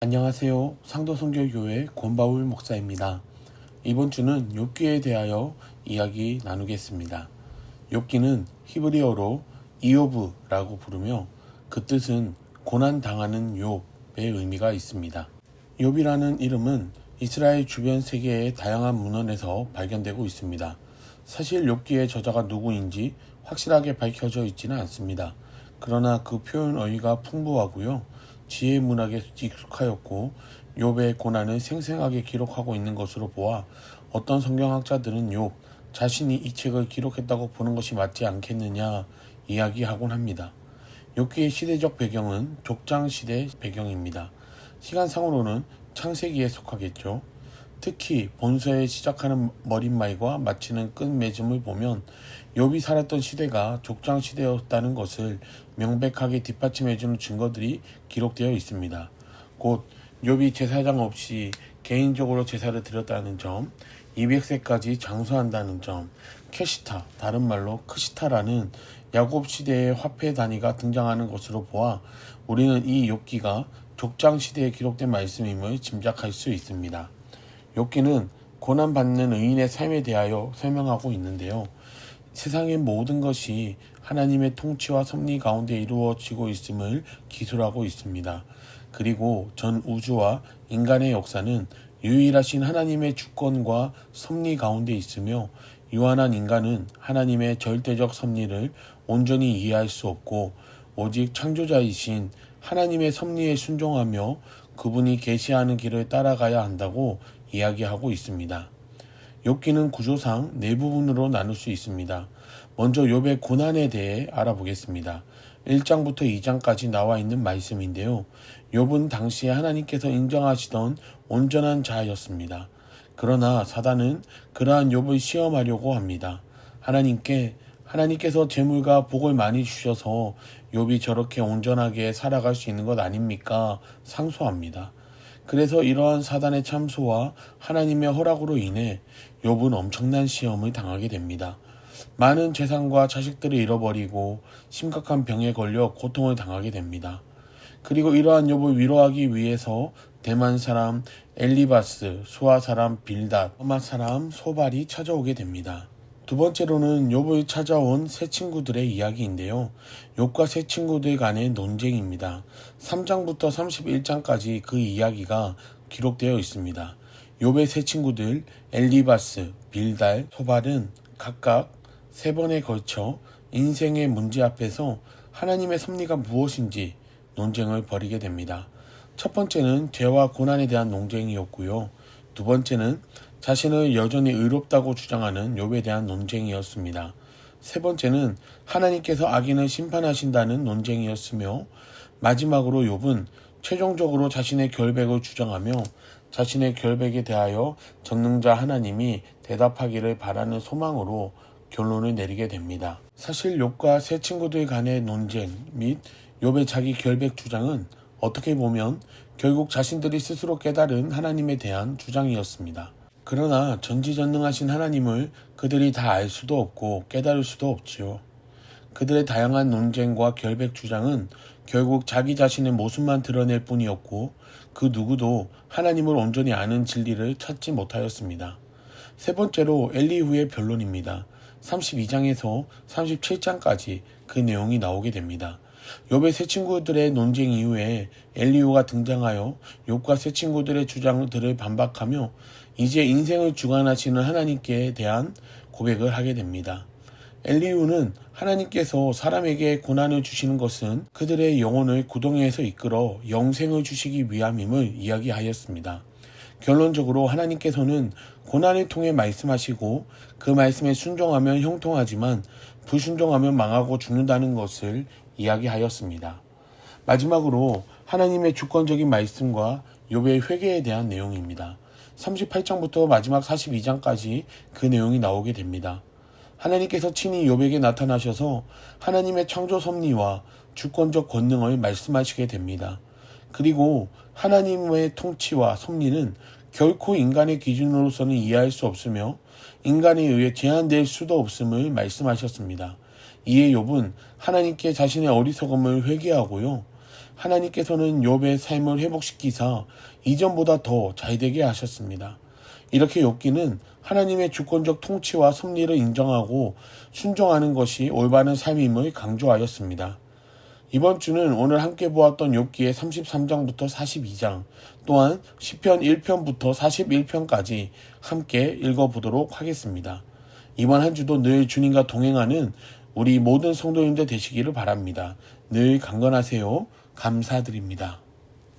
안녕하세요. 상도선교교회 권바울 목사입니다. 이번 주는 욥기에 대하여 이야기 나누겠습니다. 욥기는 히브리어로 이요브라고 부르며 그 뜻은 고난당하는 욥의 의미가 있습니다. 욥이라는 이름은 이스라엘 주변 세계의 다양한 문헌에서 발견되고 있습니다. 사실 욥기의 저자가 누구인지 확실하게 밝혀져 있지는 않습니다. 그러나 그 표현 어휘가 풍부하고요. 지혜 문학에 익숙하였고 욥의 고난을 생생하게 기록하고 있는 것으로 보아 어떤 성경학자들은 욥 자신이 이 책을 기록했다고 보는 것이 맞지 않겠느냐 이야기하곤 합니다. 욥기의 시대적 배경은 족장시대 배경입니다. 시간상으로는 창세기에 속하겠죠. 특히 본서에 시작하는 머릿말과 마치는 끝맺음을 보면 욥이 살았던 시대가 족장시대였다는 것을 명백하게 뒷받침해주는 증거들이 기록되어 있습니다. 곧 욥이 제사장 없이 개인적으로 제사를 드렸다는 점, 200세까지 장수한다는 점, 캐시타, 다른 말로 크시타라는 야곱 시대의 화폐 단위가 등장하는 것으로 보아 우리는 이 욥기가 족장시대에 기록된 말씀임을 짐작할 수 있습니다. 욥기는 고난받는 의인의 삶에 대하여 설명하고 있는데요. 세상의 모든 것이 하나님의 통치와 섭리 가운데 이루어지고 있음을 기술하고 있습니다. 그리고 전 우주와 인간의 역사는 유일하신 하나님의 주권과 섭리 가운데 있으며 유한한 인간은 하나님의 절대적 섭리를 온전히 이해할 수 없고 오직 창조자이신 하나님의 섭리에 순종하며 그분이 계시하는 길을 따라가야 한다고 이야기하고 있습니다. 욥기는 구조상 네 부분으로 나눌 수 있습니다. 먼저 욥의 고난에 대해 알아보겠습니다. 1장부터 2장까지 나와 있는 말씀인데요. 욥은 당시에 하나님께서 인정하시던 온전한 자였습니다. 그러나 사단은 그러한 욥을 시험하려고 합니다. 하나님께서 재물과 복을 많이 주셔서 욥이 저렇게 온전하게 살아갈 수 있는 것 아닙니까? 상소합니다. 그래서 이러한 사단의 참소와 하나님의 허락으로 인해 욥은 엄청난 시험을 당하게 됩니다. 많은 재산과 자식들을 잃어버리고 심각한 병에 걸려 고통을 당하게 됩니다. 그리고 이러한 욥을 위로하기 위해서 대만 사람 엘리바스, 수아 사람 빌닷, 하마 사람 소발이 찾아오게 됩니다. 두 번째로는 욥을 찾아온 세 친구들의 이야기인데요. 욥과 세 친구들 간의 논쟁입니다. 3장부터 31장까지 그 이야기가 기록되어 있습니다. 욥의 세 친구들 엘리바스, 빌달, 소발은 각각 세 번에 걸쳐 인생의 문제 앞에서 하나님의 섭리가 무엇인지 논쟁을 벌이게 됩니다. 첫 번째는 죄와 고난에 대한 논쟁이었고요. 두 번째는 자신을 여전히 의롭다고 주장하는 욥에 대한 논쟁이었습니다. 세 번째는 하나님께서 악인을 심판하신다는 논쟁이었으며 마지막으로 욥은 최종적으로 자신의 결백을 주장하며 자신의 결백에 대하여 전능자 하나님이 대답하기를 바라는 소망으로 결론을 내리게 됩니다. 사실 욥과 세 친구들 간의 논쟁 및 욥의 자기 결백 주장은 어떻게 보면 결국 자신들이 스스로 깨달은 하나님에 대한 주장이었습니다. 그러나 전지전능하신 하나님을 그들이 다 알 수도 없고 깨달을 수도 없지요. 그들의 다양한 논쟁과 결백 주장은 결국 자기 자신의 모습만 드러낼 뿐이었고 그 누구도 하나님을 온전히 아는 진리를 찾지 못하였습니다. 세 번째로 엘리후의 변론입니다. 32장에서 37장까지 그 내용이 나오게 됩니다. 욥의 세 친구들의 논쟁 이후에 엘리후가 등장하여 욥과 세 친구들의 주장들을 반박하며 이제 인생을 주관하시는 하나님께 대한 고백을 하게 됩니다. 엘리후는 하나님께서 사람에게 고난을 주시는 것은 그들의 영혼을 구덩이에서 이끌어 영생을 주시기 위함임을 이야기하였습니다. 결론적으로 하나님께서는 고난을 통해 말씀하시고 그 말씀에 순종하면 형통하지만 불순종하면 망하고 죽는다는 것을 이야기하였습니다. 마지막으로 하나님의 주권적인 말씀과 욥의 회개에 대한 내용입니다. 38장부터 마지막 42장까지 그 내용이 나오게 됩니다. 하나님께서 친히 욥에게 나타나셔서 하나님의 창조 섭리와 주권적 권능을 말씀하시게 됩니다. 그리고 하나님의 통치와 섭리는 결코 인간의 기준으로서는 이해할 수 없으며 인간에 의해 제한될 수도 없음을 말씀하셨습니다. 이에 욥은 하나님께 자신의 어리석음을 회개하고요. 하나님께서는 욥의 삶을 회복시키사 이전보다 더 잘되게 하셨습니다. 이렇게 욥기는 하나님의 주권적 통치와 섭리를 인정하고 순종하는 것이 올바른 삶임을 강조하였습니다. 이번 주는 오늘 함께 보았던 욥기의 33장부터 42장, 또한 시편 1편부터 41편까지 함께 읽어보도록 하겠습니다. 이번 한 주도 늘 주님과 동행하는 우리 모든 성도님들 되시기를 바랍니다. 늘 강건하세요. 감사드립니다.